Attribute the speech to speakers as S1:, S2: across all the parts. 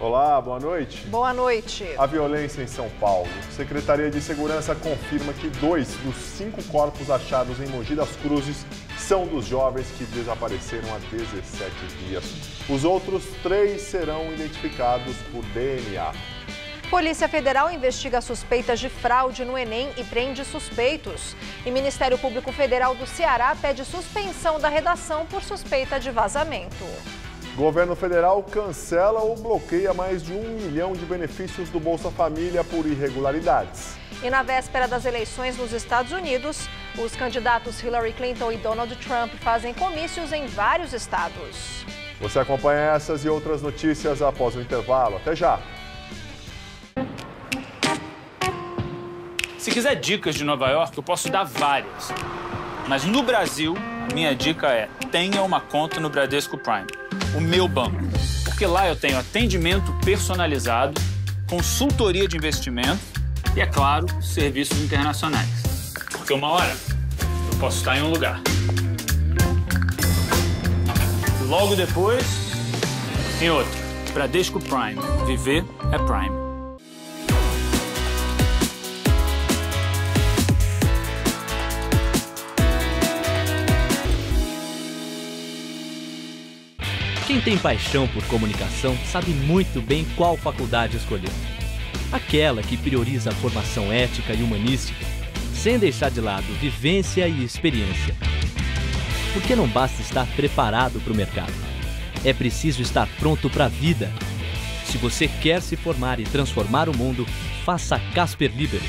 S1: Olá, boa noite.
S2: Boa noite.
S1: A violência em São Paulo. Secretaria de Segurança confirma que 2 dos 5 corpos achados em Mogi das Cruzes são dos jovens que desapareceram há 17 dias. Os outros 3 serão identificados por DNA.
S2: Polícia Federal investiga suspeitas de fraude no Enem e prende suspeitos. E Ministério Público Federal do Ceará pede suspensão da redação por suspeita de vazamento.
S1: Governo federal cancela ou bloqueia mais de 1 milhão de benefícios do Bolsa Família por irregularidades.
S2: E na véspera das eleições nos Estados Unidos, os candidatos Hillary Clinton e Donald Trump fazem comícios em vários estados.
S1: Você acompanha essas e outras notícias após o intervalo. Até já!
S3: Se quiser dicas de Nova York, eu posso dar várias. Mas no Brasil, a minha dica é: tenha uma conta no Bradesco Prime, o meu banco. Porque lá eu tenho atendimento personalizado, consultoria de investimento e, é claro, serviços internacionais. Porque uma hora eu posso estar em um lugar. Logo depois, em outro. Bradesco Prime. Viver é Prime.
S4: Quem tem paixão por comunicação sabe muito bem qual faculdade escolher. Aquela que prioriza a formação ética e humanística, sem deixar de lado vivência e experiência. Porque não basta estar preparado para o mercado. É preciso estar pronto para a vida. Se você quer se formar e transformar o mundo, faça Casper Libero.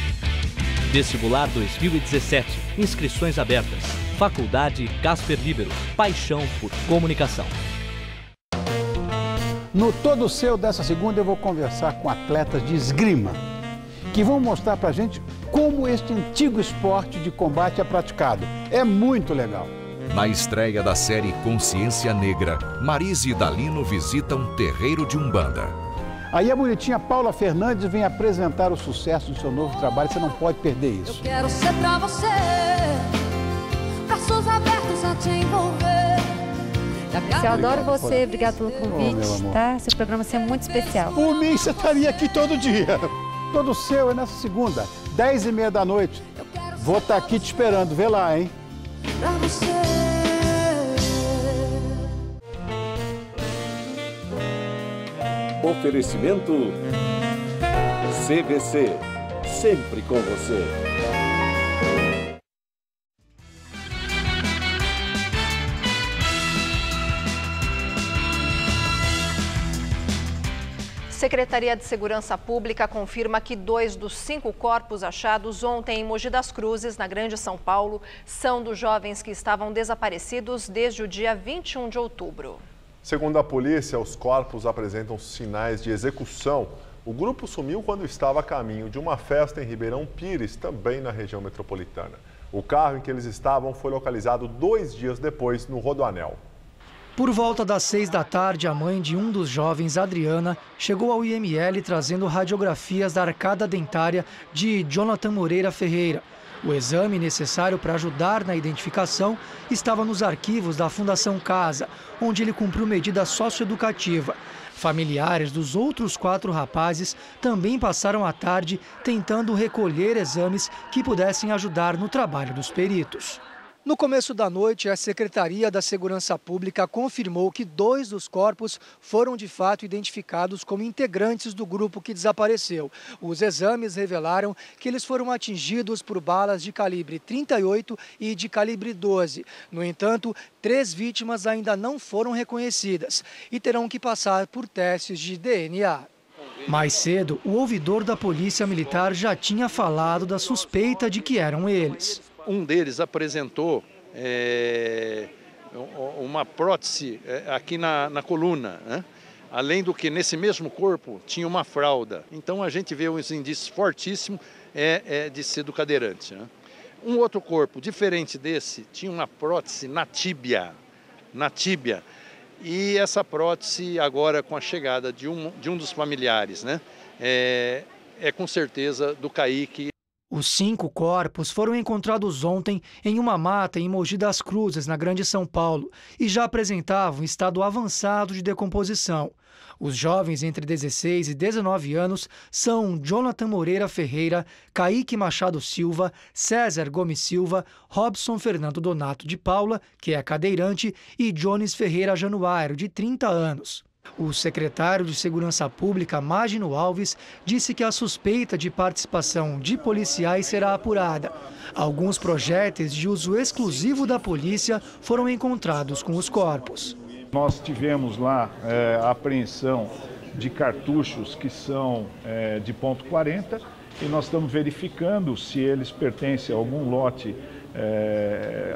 S4: Vestibular 2017. Inscrições abertas. Faculdade Casper Libero. Paixão por comunicação.
S5: No Todo Seu dessa segunda eu vou conversar com atletas de esgrima, que vão mostrar pra gente como este antigo esporte de combate é praticado. É muito legal.
S6: Na estreia da série Consciência Negra, Marise e Dalino visitam um terreiro de Umbanda.
S5: Aí a bonitinha Paula Fernandes vem apresentar o sucesso do seu novo trabalho, você não pode perder isso.
S7: Eu quero ser pra você, braços abertos a te envolver.
S8: Eu adoro você, obrigado pelo convite, tá? Seu programa é muito especial.
S5: Por mim, você estaria aqui todo dia. Todo Seu é nessa segunda, 10h30 da noite. Vou estar aqui te esperando, vê lá, hein?
S7: Pra você.
S9: Oferecimento CVC, sempre com você.
S2: Secretaria de Segurança Pública confirma que 2 dos 5 corpos achados ontem em Mogi das Cruzes, na Grande São Paulo, são dos jovens que estavam desaparecidos desde o dia 21 de outubro.
S1: Segundo a polícia, os corpos apresentam sinais de execução. O grupo sumiu quando estava a caminho de uma festa em Ribeirão Pires, também na região metropolitana. O carro em que eles estavam foi localizado 2 dias depois no Rodoanel.
S10: Por volta das 6 da tarde, a mãe de um dos jovens, Adriana, chegou ao IML trazendo radiografias da arcada dentária de Jonathan Moreira Ferreira. O exame necessário para ajudar na identificação estava nos arquivos da Fundação Casa, onde ele cumpriu medida socioeducativa. Familiares dos outros 4 rapazes também passaram a tarde tentando recolher exames que pudessem ajudar no trabalho dos peritos. No começo da noite, a Secretaria da Segurança Pública confirmou que 2 dos corpos foram de fato identificados como integrantes do grupo que desapareceu. Os exames revelaram que eles foram atingidos por balas de calibre 38 e de calibre 12. No entanto, 3 vítimas ainda não foram reconhecidas e terão que passar por testes de DNA. Mais cedo, o ouvidor da Polícia Militar já tinha falado da suspeita de que eram eles.
S11: Um deles apresentou uma prótese aqui na coluna, né? Além do que nesse mesmo corpo tinha uma fralda. Então a gente vê uns indícios fortíssimos de ser do cadeirante, né? Um outro corpo diferente desse tinha uma prótese na tíbia. E essa prótese agora com a chegada de um dos familiares, né? É com certeza do Kaique.
S10: Os 5 corpos foram encontrados ontem em uma mata em Mogi das Cruzes, na Grande São Paulo, e já apresentavam estado avançado de decomposição. Os jovens entre 16 e 19 anos são Jonathan Moreira Ferreira, Kaique Machado Silva, César Gomes Silva, Robson Fernando Donato de Paula, que é cadeirante, e Jones Ferreira Januário, de 30 anos. O secretário de Segurança Pública, Mágino Alves, disse que a suspeita de participação de policiais será apurada. Alguns projéteis de uso exclusivo da polícia foram encontrados com os corpos.
S12: Nós tivemos lá a apreensão de cartuchos que são de .40 e nós estamos verificando se eles pertencem a algum lote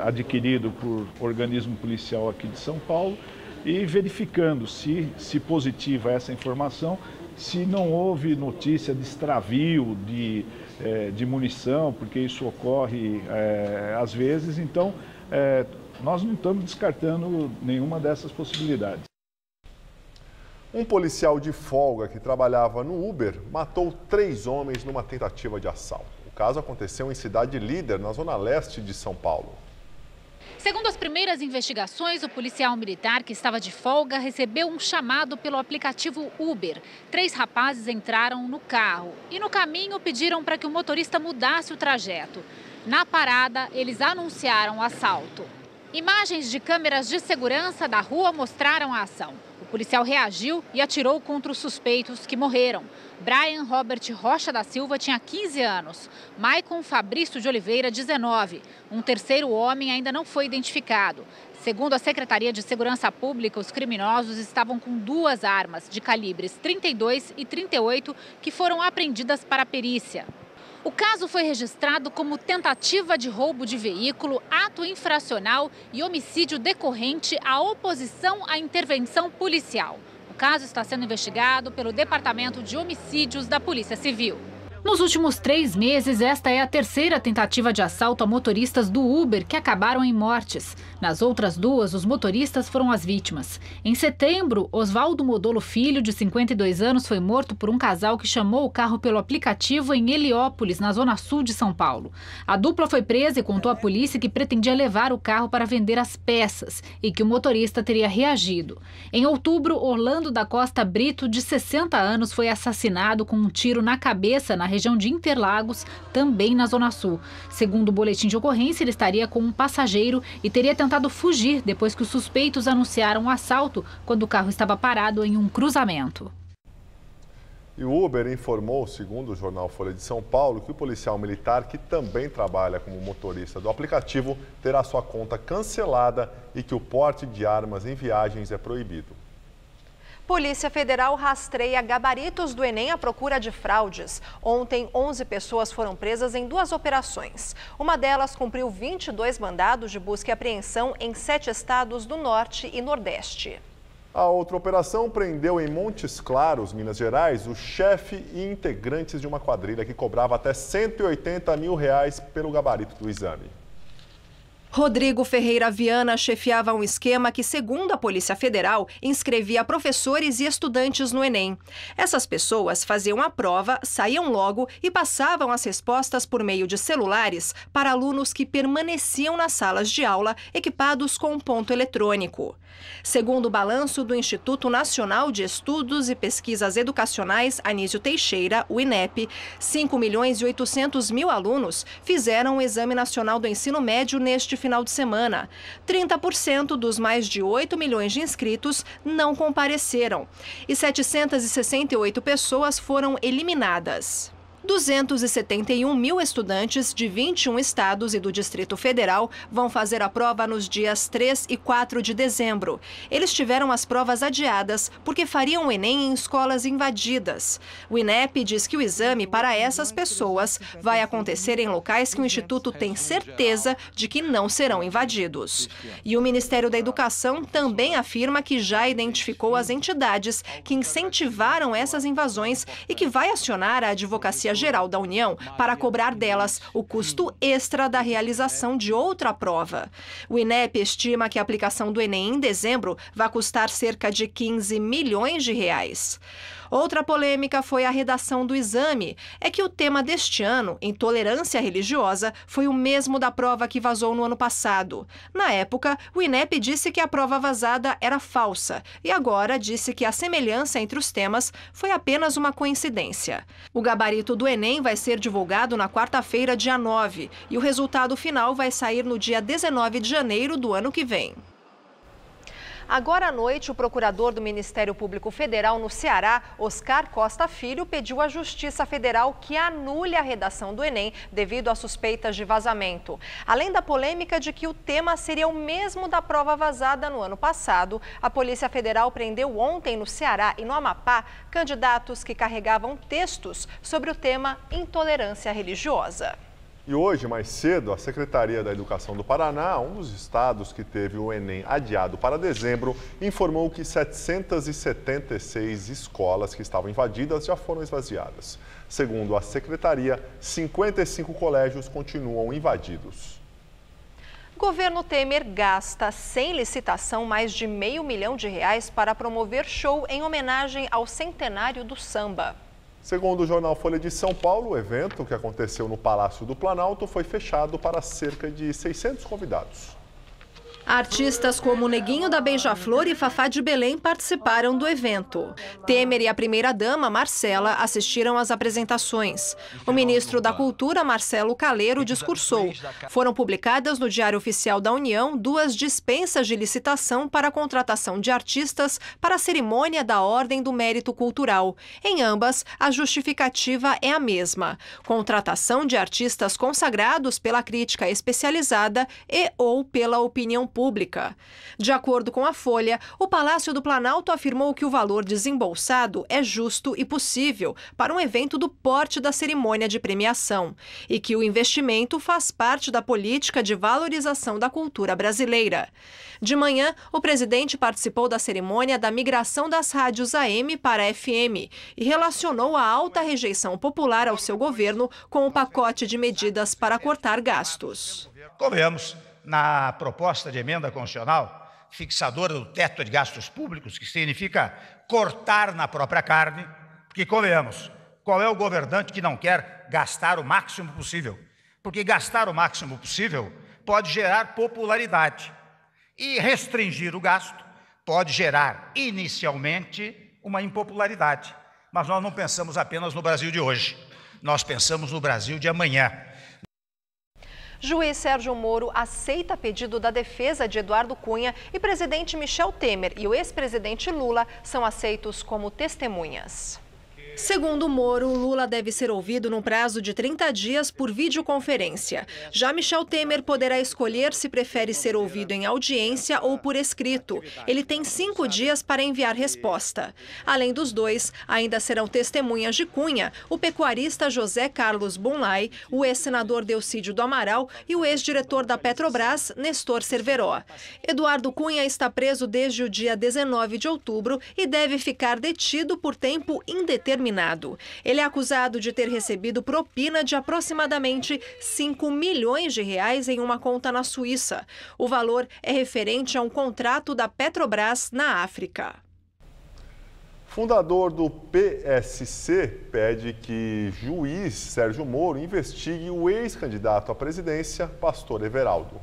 S12: adquirido por organismo policial aqui de São Paulo e verificando se positiva essa informação, se não houve notícia de extravio de munição, porque isso ocorre às vezes, então nós não estamos descartando nenhuma dessas possibilidades.
S1: Um policial de folga que trabalhava no Uber matou 3 homens numa tentativa de assalto. O caso aconteceu em Cidade Líder, na zona leste de São Paulo.
S13: Segundo as primeiras investigações, o policial militar que estava de folga recebeu um chamado pelo aplicativo Uber. 3 rapazes entraram no carro e no caminho pediram para que o motorista mudasse o trajeto. Na parada, eles anunciaram o assalto. Imagens de câmeras de segurança da rua mostraram a ação. O policial reagiu e atirou contra os suspeitos, que morreram. Brian Robert Rocha da Silva tinha 15 anos. Maicon Fabrício de Oliveira, 19. Um terceiro homem ainda não foi identificado. Segundo a Secretaria de Segurança Pública, os criminosos estavam com 2 armas de calibres 32 e 38 que foram apreendidas para a perícia. O caso foi registrado como tentativa de roubo de veículo, ato infracional e homicídio decorrente à oposição à intervenção policial. O caso está sendo investigado pelo Departamento de Homicídios da Polícia Civil. Nos últimos 3 meses, esta é a 3ª tentativa de assalto a motoristas do Uber que acabaram em mortes. Nas outras 2, os motoristas foram as vítimas. Em setembro, Oswaldo Modolo Filho, de 52 anos, foi morto por um casal que chamou o carro pelo aplicativo em Heliópolis, na zona sul de São Paulo. A dupla foi presa e contou à polícia que pretendia levar o carro para vender as peças e que o motorista teria reagido. Em outubro, Orlando da Costa Brito, de 60 anos, foi assassinado com um tiro na cabeça na região de Interlagos, também na Zona Sul. Segundo o boletim de ocorrência, ele estaria com um passageiro e teria tentado fugir depois que os suspeitos anunciaram o assalto quando o carro estava parado em um cruzamento.
S1: E o Uber informou, segundo o jornal Folha de São Paulo, que o policial militar, que também trabalha como motorista do aplicativo, terá sua conta cancelada e que o porte de armas em viagens é proibido.
S2: Polícia Federal rastreia gabaritos do Enem à procura de fraudes. Ontem, 11 pessoas foram presas em 2 operações. Uma delas cumpriu 22 mandados de busca e apreensão em 7 estados do Norte e Nordeste.
S1: A outra operação prendeu em Montes Claros, Minas Gerais, o chefe e integrantes de uma quadrilha que cobrava até R$180 mil pelo gabarito do exame.
S2: Rodrigo Ferreira Viana chefiava um esquema que, segundo a Polícia Federal, inscrevia professores e estudantes no Enem. Essas pessoas faziam a prova, saíam logo e passavam as respostas por meio de celulares para alunos que permaneciam nas salas de aula equipados com um ponto eletrônico. Segundo o balanço do Instituto Nacional de Estudos e Pesquisas Educacionais Anísio Teixeira, o INEP, 5.800.000 alunos fizeram o Exame Nacional do Ensino Médio neste final de semana. 30% dos mais de 8 milhões de inscritos não compareceram e 768 pessoas foram eliminadas. 271 mil estudantes de 21 estados e do Distrito Federal vão fazer a prova nos dias 3 e 4 de dezembro. Eles tiveram as provas adiadas porque fariam o Enem em escolas invadidas. O INEP diz que o exame para essas pessoas vai acontecer em locais que o Instituto tem certeza de que não serão invadidos. E o Ministério da Educação também afirma que já identificou as entidades que incentivaram essas invasões e que vai acionar a Advocacia Geral da União para cobrar delas o custo extra da realização de outra prova. O INEP estima que a aplicação do Enem em dezembro vai custar cerca de R$15 milhões. Outra polêmica foi a redação do exame. É que o tema deste ano, intolerância religiosa, foi o mesmo da prova que vazou no ano passado. Na época, o INEP disse que a prova vazada era falsa e agora disse que a semelhança entre os temas foi apenas uma coincidência. O gabarito do Enem vai ser divulgado na quarta-feira, dia 9, e o resultado final vai sair no dia 19 de janeiro do ano que vem. Agora à noite, o procurador do Ministério Público Federal no Ceará, Oscar Costa Filho, pediu à Justiça Federal que anule a redação do Enem devido a suspeitas de vazamento. Além da polêmica de que o tema seria o mesmo da prova vazada no ano passado, a Polícia Federal prendeu ontem no Ceará e no Amapá candidatos que carregavam textos sobre o tema intolerância religiosa.
S1: E hoje, mais cedo, a Secretaria da Educação do Paraná, um dos estados que teve o Enem adiado para dezembro, informou que 776 escolas que estavam invadidas já foram esvaziadas. Segundo a Secretaria, 55 colégios continuam invadidos.
S2: Governo Temer gasta, sem licitação, mais de R$500 milhão para promover show em homenagem ao centenário do samba.
S1: Segundo o jornal Folha de São Paulo, o evento, que aconteceu no Palácio do Planalto, foi fechado para cerca de 600 convidados.
S2: Artistas como Neguinho da Beija-Flor e Fafá de Belém participaram do evento. Temer e a primeira-dama, Marcela, assistiram às apresentações. O ministro da Cultura, Marcelo Caleiro, discursou. Foram publicadas no Diário Oficial da União 2 dispensas de licitação para a contratação de artistas para a cerimônia da Ordem do Mérito Cultural. Em ambas, a justificativa é a mesma: contratação de artistas consagrados pela crítica especializada e ou pela opinião pública. De acordo com a Folha, o Palácio do Planalto afirmou que o valor desembolsado é justo e possível para um evento do porte da cerimônia de premiação e que o investimento faz parte da política de valorização da cultura brasileira. De manhã, o presidente participou da cerimônia da migração das rádios AM para FM e relacionou a alta rejeição popular ao seu governo com o pacote de medidas para cortar gastos.
S14: Convenhamos, na proposta de emenda constitucional fixadora do teto de gastos públicos, que significa cortar na própria carne, porque, convenhamos, qual é o governante que não quer gastar o máximo possível? Porque gastar o máximo possível pode gerar popularidade e restringir o gasto pode gerar, inicialmente, uma impopularidade. Mas nós não pensamos apenas no Brasil de hoje, nós pensamos no Brasil de amanhã.
S2: Juiz Sérgio Moro aceita pedido da defesa de Eduardo Cunha e presidente Michel Temer e o ex-presidente Lula são aceitos como testemunhas. Segundo Moro, Lula deve ser ouvido num prazo de 30 dias por videoconferência. Já Michel Temer poderá escolher se prefere ser ouvido em audiência ou por escrito. Ele tem 5 dias para enviar resposta. Além dos dois, ainda serão testemunhas de Cunha, o pecuarista José Carlos Bonlai, o ex-senador Delcídio do Amaral e o ex-diretor da Petrobras, Nestor Cerveró. Eduardo Cunha está preso desde o dia 19 de outubro e deve ficar detido por tempo indeterminado. Ele é acusado de ter recebido propina de aproximadamente R$5 milhões em uma conta na Suíça. O valor é referente a um contrato da Petrobras na África.
S1: Fundador do PSC pede que juiz Sérgio Moro investigue o ex-candidato à presidência, pastor Everaldo.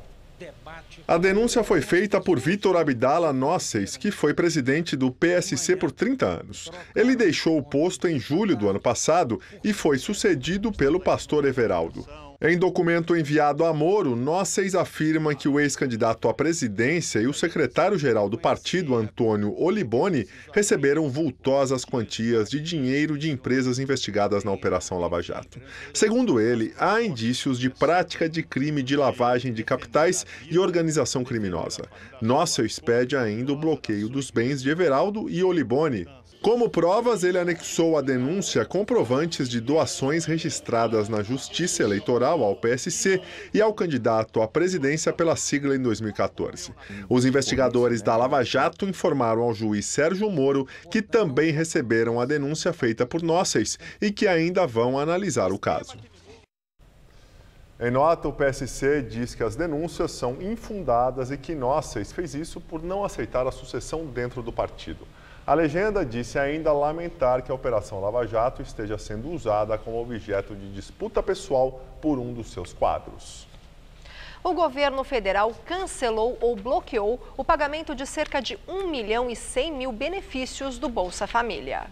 S1: A denúncia foi feita por Vitor Abdala Nosseis, que foi presidente do PSC por 30 anos. Ele deixou o posto em julho do ano passado e foi sucedido pelo pastor Everaldo. Em documento enviado a Moro, Nosseis afirma que o ex-candidato à presidência e o secretário-geral do partido, Antônio Oliboni, receberam vultosas quantias de dinheiro de empresas investigadas na Operação Lava Jato. Segundo ele, há indícios de prática de crime de lavagem de capitais e organização criminosa. Nosseis pede ainda o bloqueio dos bens de Everaldo e Oliboni. Como provas, ele anexou à denúncia comprovantes de doações registradas na Justiça Eleitoral ao PSC e ao candidato à presidência pela sigla em 2014. Os investigadores da Lava Jato informaram ao juiz Sérgio Moro que também receberam a denúncia feita por Nosseis e que ainda vão analisar o caso. Em nota, o PSC diz que as denúncias são infundadas e que Nosseis fez isso por não aceitar a sucessão dentro do partido. A legenda disse ainda lamentar que a Operação Lava Jato esteja sendo usada como objeto de disputa pessoal por um dos seus quadros.
S2: O governo federal cancelou ou bloqueou o pagamento de cerca de 1.100.000 benefícios do Bolsa Família.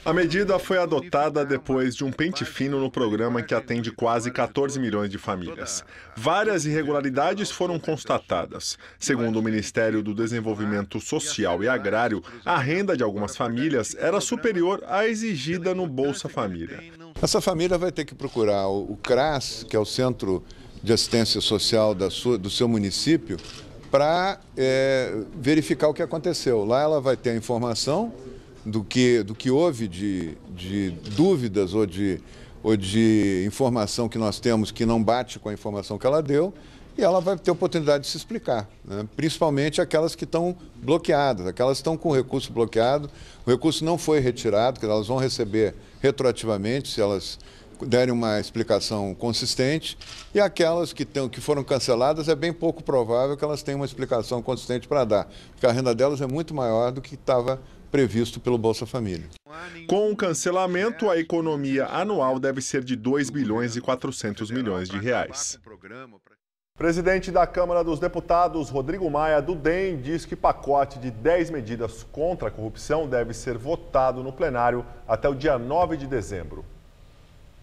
S1: A medida foi adotada depois de um pente fino no programa que atende quase 14 milhões de famílias. Várias irregularidades foram constatadas. Segundo o Ministério do Desenvolvimento Social e Agrário, a renda de algumas famílias era superior à exigida no Bolsa Família.
S15: Essa família vai ter que procurar o CRAS, que é o Centro de Assistência Social do seu município, para verificar o que aconteceu. Lá ela vai ter a informação do que houve de dúvidas ou de informação que nós temos que não bate com a informação que ela deu, e ela vai ter a oportunidade de se explicar, né? Principalmente aquelas que estão bloqueadas, aquelas que estão com o recurso bloqueado, o recurso não foi retirado, que elas vão receber retroativamente se elas derem uma explicação consistente, e aquelas que foram canceladas é bem pouco provável que elas tenham uma explicação consistente para dar, porque a renda delas é muito maior do que estava previsto pelo Bolsa Família.
S1: Com o cancelamento, a economia anual deve ser de 2 bilhões e 400 milhões de reais. Presidente da Câmara dos Deputados, Rodrigo Maia, do DEM, diz que pacote de 10 medidas contra a corrupção deve ser votado no plenário até o dia 9 de dezembro.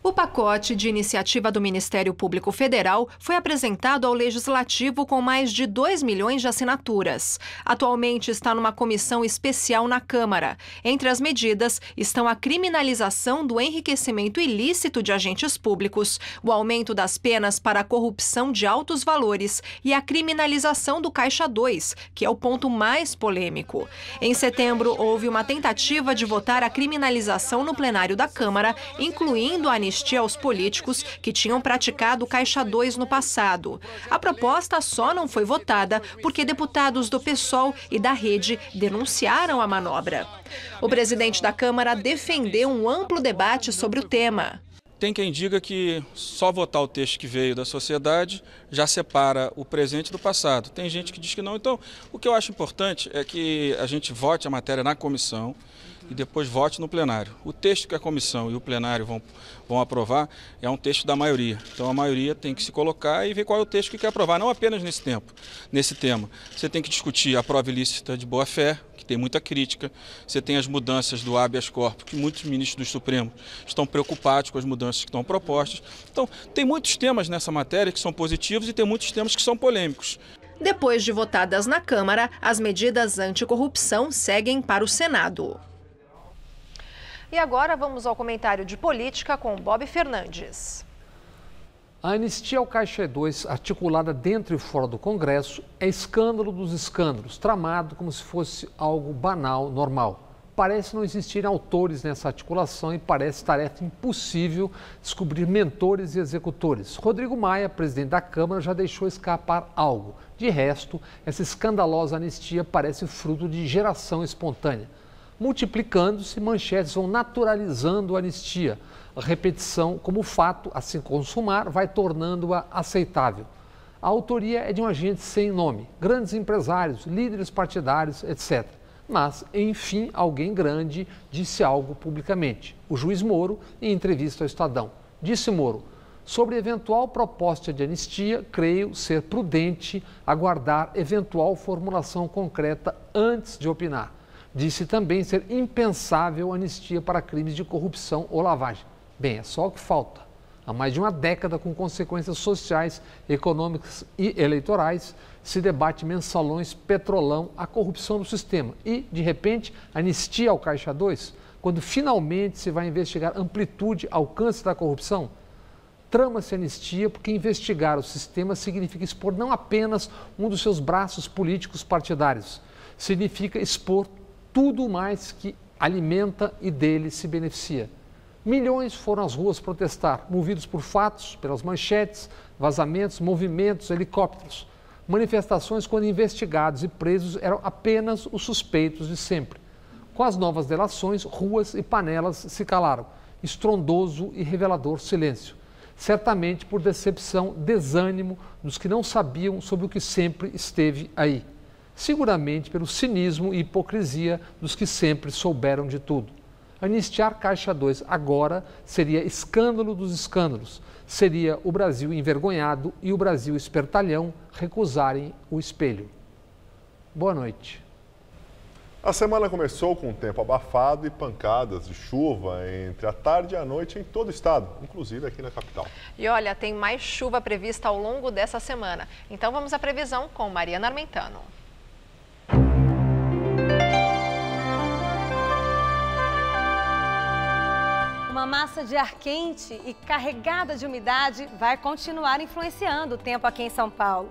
S2: O pacote de iniciativa do Ministério Público Federal foi apresentado ao Legislativo com mais de 2 milhões de assinaturas. Atualmente está numa comissão especial na Câmara. Entre as medidas estão a criminalização do enriquecimento ilícito de agentes públicos, o aumento das penas para a corrupção de altos valores e a criminalização do Caixa 2, que é o ponto mais polêmico. Em setembro, houve uma tentativa de votar a criminalização no plenário da Câmara, incluindo a anistia aos políticos que tinham praticado o Caixa 2 no passado. A proposta só não foi votada porque deputados do PSOL e da Rede denunciaram a manobra. O presidente da Câmara defendeu um amplo debate sobre o tema.
S16: Tem quem diga que só votar o texto que veio da sociedade já separa o presente do passado. Tem gente que diz que não. Então, o que eu acho importante é que a gente vote a matéria na comissão e depois vote no plenário. O texto que a comissão e o plenário vão aprovar é um texto da maioria. Então a maioria tem que se colocar e ver qual é o texto que quer aprovar, não apenas nesse tema. Você tem que discutir a prova ilícita de boa-fé, que tem muita crítica. Você tem as mudanças do habeas corpus, que muitos ministros do Supremo estão preocupados com as mudanças que estão propostas. Então tem muitos temas nessa matéria que são positivos e tem muitos temas que são polêmicos.
S2: Depois de votadas na Câmara, as medidas anticorrupção seguem para o Senado. E agora vamos ao comentário de política com Bob Fernandes.
S17: A anistia ao Caixa 2, articulada dentro e fora do Congresso, é escândalo dos escândalos, tramado como se fosse algo banal, normal. Parece não existirem autores nessa articulação e parece tarefa impossível descobrir mentores e executores. Rodrigo Maia, presidente da Câmara, já deixou escapar algo. De resto, essa escandalosa anistia parece fruto de geração espontânea. Multiplicando-se, manchetes vão naturalizando a anistia. A repetição como fato a se consumar vai tornando-a aceitável. A autoria é de um agente sem nome, grandes empresários, líderes partidários, etc. Mas, enfim, alguém grande disse algo publicamente. O juiz Moro, em entrevista ao Estadão. Disse Moro: sobre eventual proposta de anistia, creio ser prudente aguardar eventual formulação concreta antes de opinar. Disse também ser impensável anistia para crimes de corrupção ou lavagem. Bem, é só o que falta. Há mais de uma década, com consequências sociais, econômicas e eleitorais, se debate mensalões, petrolão, a corrupção do sistema. E, de repente, anistia ao Caixa 2, quando finalmente se vai investigar amplitude, alcance da corrupção? Trama-se anistia porque investigar o sistema significa expor não apenas um dos seus braços políticos partidários, significa expor tudo mais que alimenta e dele se beneficia. Milhões foram às ruas protestar, movidos por fatos, pelas manchetes, vazamentos, movimentos, helicópteros. Manifestações quando investigados e presos eram apenas os suspeitos de sempre. Com as novas delações, ruas e panelas se calaram. Estrondoso e revelador silêncio. Certamente por decepção, desânimo dos que não sabiam sobre o que sempre esteve aí. seguramente pelo cinismo e hipocrisia dos que sempre souberam de tudo. Anistiar Caixa 2 agora seria escândalo dos escândalos. Seria o Brasil envergonhado e o Brasil espertalhão recusarem o espelho. Boa noite.
S1: A semana começou com um tempo abafado e pancadas de chuva entre a tarde e a noite em todo o estado, inclusive aqui na capital.
S2: E olha, tem mais chuva prevista ao longo dessa semana. Então vamos à previsão com Mariana Armentano.
S18: Uma massa de ar quente e carregada de umidade vai continuar influenciando o tempo aqui em São Paulo.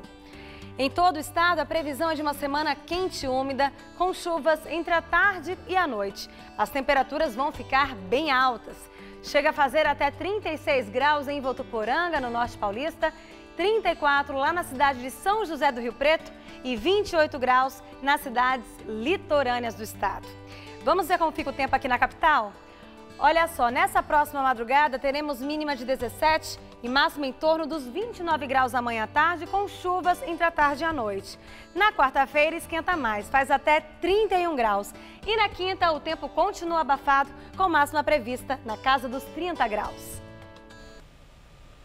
S18: Em todo o estado, a previsão é de uma semana quente e úmida, com chuvas entre a tarde e a noite. As temperaturas vão ficar bem altas. Chega a fazer até 36 graus em Votuporanga, no Norte Paulista, 34 lá na cidade de São José do Rio Preto e 28 graus nas cidades litorâneas do estado. Vamos ver como fica o tempo aqui na capital? Olha só, nessa próxima madrugada teremos mínima de 17 e máxima em torno dos 29 graus amanhã à tarde, com chuvas entre a tarde e a noite. Na quarta-feira esquenta mais, faz até 31 graus. E na quinta o tempo continua abafado, com máxima prevista na casa dos 30 graus.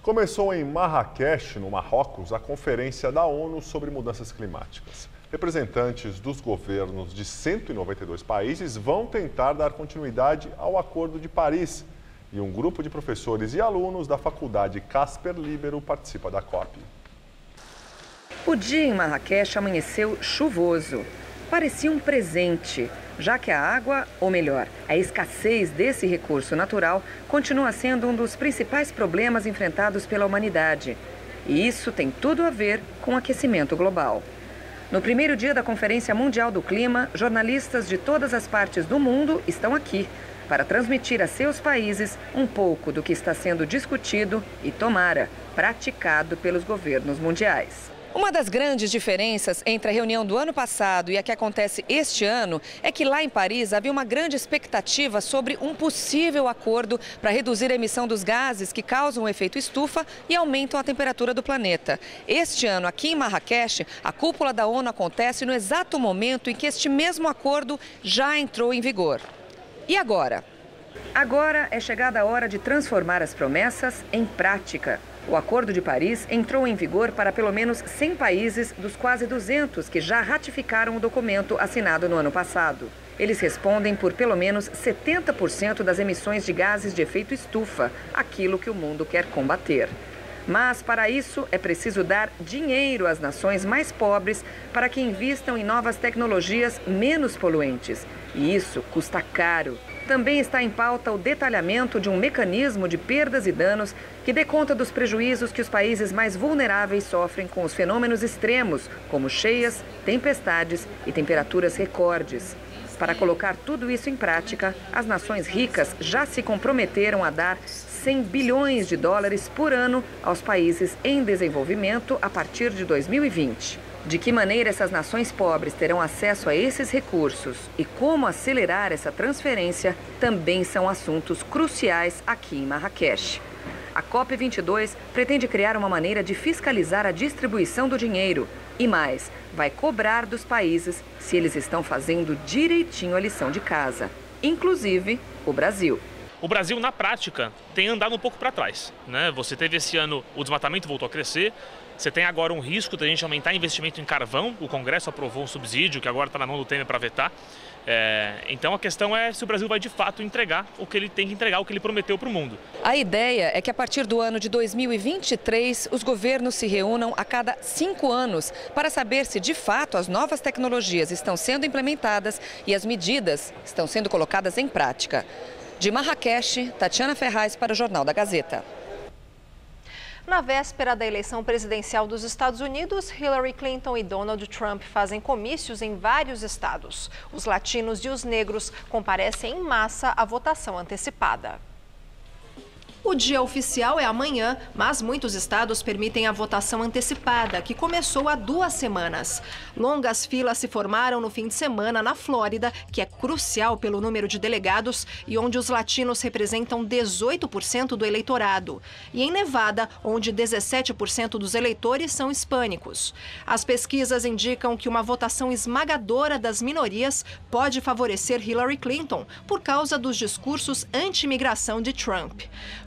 S1: Começou em Marrakech, no Marrocos, a Conferência da ONU sobre Mudanças Climáticas. Representantes dos governos de 192 países vão tentar dar continuidade ao Acordo de Paris. E um grupo de professores e alunos da Faculdade Casper Libero participa da COP.
S19: O dia em Marrakech amanheceu chuvoso. Parecia um presente, já que a água, ou melhor, a escassez desse recurso natural, continua sendo um dos principais problemas enfrentados pela humanidade. E isso tem tudo a ver com o aquecimento global. No primeiro dia da Conferência Mundial do Clima, jornalistas de todas as partes do mundo estão aqui para transmitir a seus países um pouco do que está sendo discutido e, tomara, praticado pelos governos mundiais. Uma das grandes diferenças entre a reunião do ano passado e a que acontece este ano é que lá em Paris havia uma grande expectativa sobre um possível acordo para reduzir a emissão dos gases que causam o efeito estufa e aumentam a temperatura do planeta. Este ano, aqui em Marrakech, a cúpula da ONU acontece no exato momento em que este mesmo acordo já entrou em vigor. E agora? Agora é chegada a hora de transformar as promessas em prática. O Acordo de Paris entrou em vigor para pelo menos 100 países dos quase 200 que já ratificaram o documento assinado no ano passado. Eles respondem por pelo menos 70% das emissões de gases de efeito estufa, aquilo que o mundo quer combater. Mas, para isso, é preciso dar dinheiro às nações mais pobres para que invistam em novas tecnologias menos poluentes. E isso custa caro. Também está em pauta o detalhamento de um mecanismo de perdas e danos que dê conta dos prejuízos que os países mais vulneráveis sofrem com os fenômenos extremos, como cheias, tempestades e temperaturas recordes. Para colocar tudo isso em prática, as nações ricas já se comprometeram a dar 100 bilhões de dólares por ano aos países em desenvolvimento a partir de 2020. De que maneira essas nações pobres terão acesso a esses recursos e como acelerar essa transferência também são assuntos cruciais aqui em Marrakech. A COP22 pretende criar uma maneira de fiscalizar a distribuição do dinheiro e mais, vai cobrar dos países se eles estão fazendo direitinho a lição de casa, inclusive o Brasil.
S20: O Brasil, na prática, tem andado um pouco para trás, né? Você teve esse ano, o desmatamento voltou a crescer, você tem agora um risco de a gente aumentar investimento em carvão, o Congresso aprovou um subsídio que agora está na mão do Temer para vetar. Então a questão é se o Brasil vai de fato entregar o que ele tem que entregar, o que ele prometeu para o mundo.
S19: A ideia é que a partir do ano de 2023, os governos se reúnam a cada 5 anos para saber se de fato as novas tecnologias estão sendo implementadas e as medidas estão sendo colocadas em prática. De Marrakech, Tatiana Ferraz para o Jornal da Gazeta.
S2: Na véspera da eleição presidencial dos Estados Unidos, Hillary Clinton e Donald Trump fazem comícios em vários estados. Os latinos e os negros comparecem em massa à votação antecipada. O dia oficial é amanhã, mas muitos estados permitem a votação antecipada, que começou há 2 semanas. Longas filas se formaram no fim de semana na Flórida, que é crucial pelo número de delegados e onde os latinos representam 18% do eleitorado. E em Nevada, onde 17% dos eleitores são hispânicos. As pesquisas indicam que uma votação esmagadora das minorias pode favorecer Hillary Clinton por causa dos discursos anti-imigração de Trump.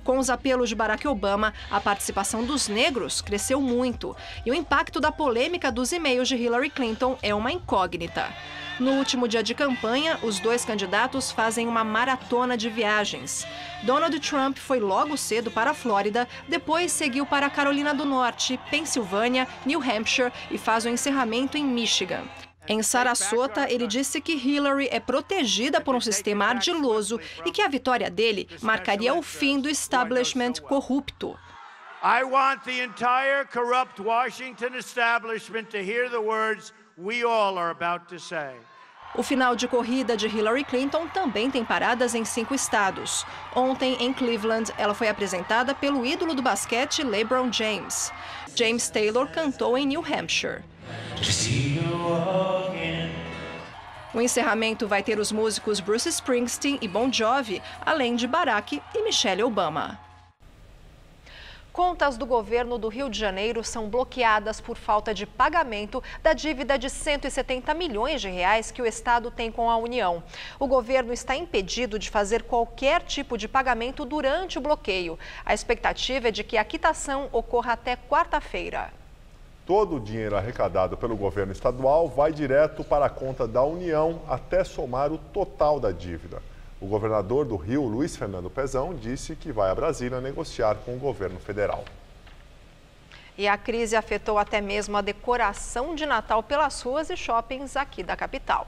S2: Com os apelos de Barack Obama, a participação dos negros cresceu muito. E o impacto da polêmica dos e-mails de Hillary Clinton é uma incógnita. No último dia de campanha, os 2 candidatos fazem uma maratona de viagens. Donald Trump foi logo cedo para a Flórida, depois seguiu para a Carolina do Norte, Pensilvânia, New Hampshire e faz o encerramento em Michigan. Em Sarasota, ele disse que Hillary é protegida por um sistema ardiloso e que a vitória dele marcaria o fim do establishment corrupto.
S21: I want the entire corrupt Washington establishment to hear the words we all are about to say.
S2: O final de corrida de Hillary Clinton também tem paradas em 5 estados. Ontem, em Cleveland, ela foi apresentada pelo ídolo do basquete LeBron James. James Taylor cantou em New Hampshire. O encerramento vai ter os músicos Bruce Springsteen e Bon Jovi, além de Barack e Michelle Obama. Contas do governo do Rio de Janeiro são bloqueadas por falta de pagamento da dívida de 170 milhões de reais que o Estado tem com a União. O governo está impedido de fazer qualquer tipo de pagamento durante o bloqueio. A expectativa é de que a quitação ocorra até quarta-feira.
S1: Todo o dinheiro arrecadado pelo governo estadual vai direto para a conta da União até somar o total da dívida. O governador do Rio, Luiz Fernando Pezão, disse que vai a Brasília negociar com o governo federal.
S2: E a crise afetou até mesmo a decoração de Natal pelas ruas e shoppings aqui da capital.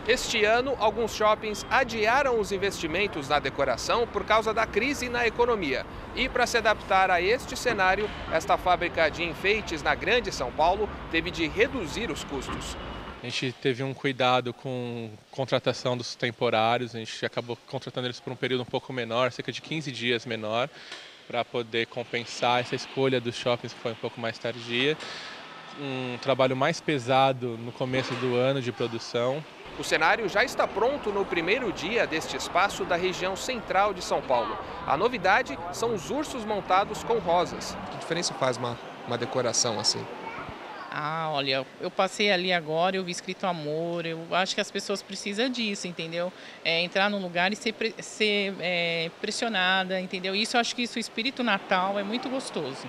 S22: Este ano, alguns shoppings adiaram os investimentos na decoração por causa da crise na economia. E para se adaptar a este cenário, esta fábrica de enfeites na Grande São Paulo teve de reduzir os custos.
S23: A gente teve um cuidado com contratação dos temporários, a gente acabou contratando eles por um período um pouco menor, cerca de 15 dias menor, para poder compensar essa escolha dos shoppings que foi um pouco mais tardia. Um trabalho mais pesado no começo do ano de produção.
S22: O cenário já está pronto no primeiro dia deste espaço da região central de São Paulo. A novidade são os ursos montados com rosas.
S24: Que diferença faz uma decoração assim?
S25: Ah, olha, eu passei ali agora, eu vi escrito amor, eu acho que as pessoas precisam disso, entendeu? Entrar num lugar e ser pressionada, entendeu? Isso, eu acho que isso, o espírito Natal é muito gostoso.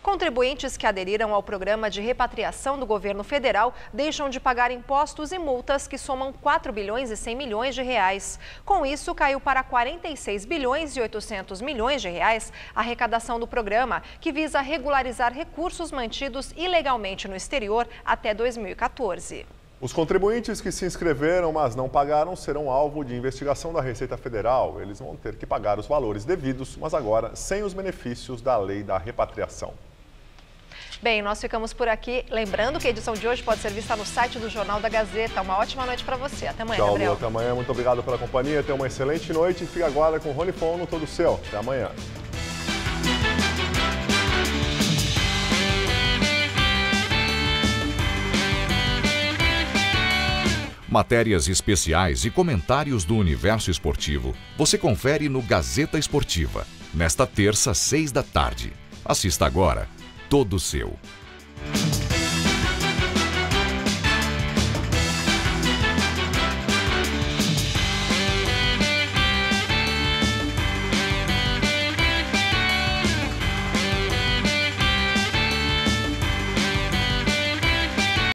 S2: Contribuintes que aderiram ao programa de repatriação do governo federal deixam de pagar impostos e multas que somam 4 bilhões e 100 milhões de reais. Com isso, caiu para 46 bilhões e 800 milhões de reais a arrecadação do programa, que visa regularizar recursos mantidos ilegalmente no exterior até 2014.
S1: Os contribuintes que se inscreveram, mas não pagaram, serão alvo de investigação da Receita Federal. Eles vão ter que pagar os valores devidos, mas agora sem os benefícios da lei da repatriação.
S2: Bem, nós ficamos por aqui. Lembrando que a edição de hoje pode ser vista no site do Jornal da Gazeta. Uma ótima noite para você. Até amanhã,
S1: Tchau,
S2: Gabriel.
S1: Lu, até amanhã. Muito obrigado pela companhia. Tenha uma excelente noite e fica agora com o Rony Fon no Todo Seu. Até amanhã.
S6: Matérias especiais e comentários do universo esportivo você confere no Gazeta Esportiva, nesta terça, 6 da tarde. Assista agora, Todo Seu.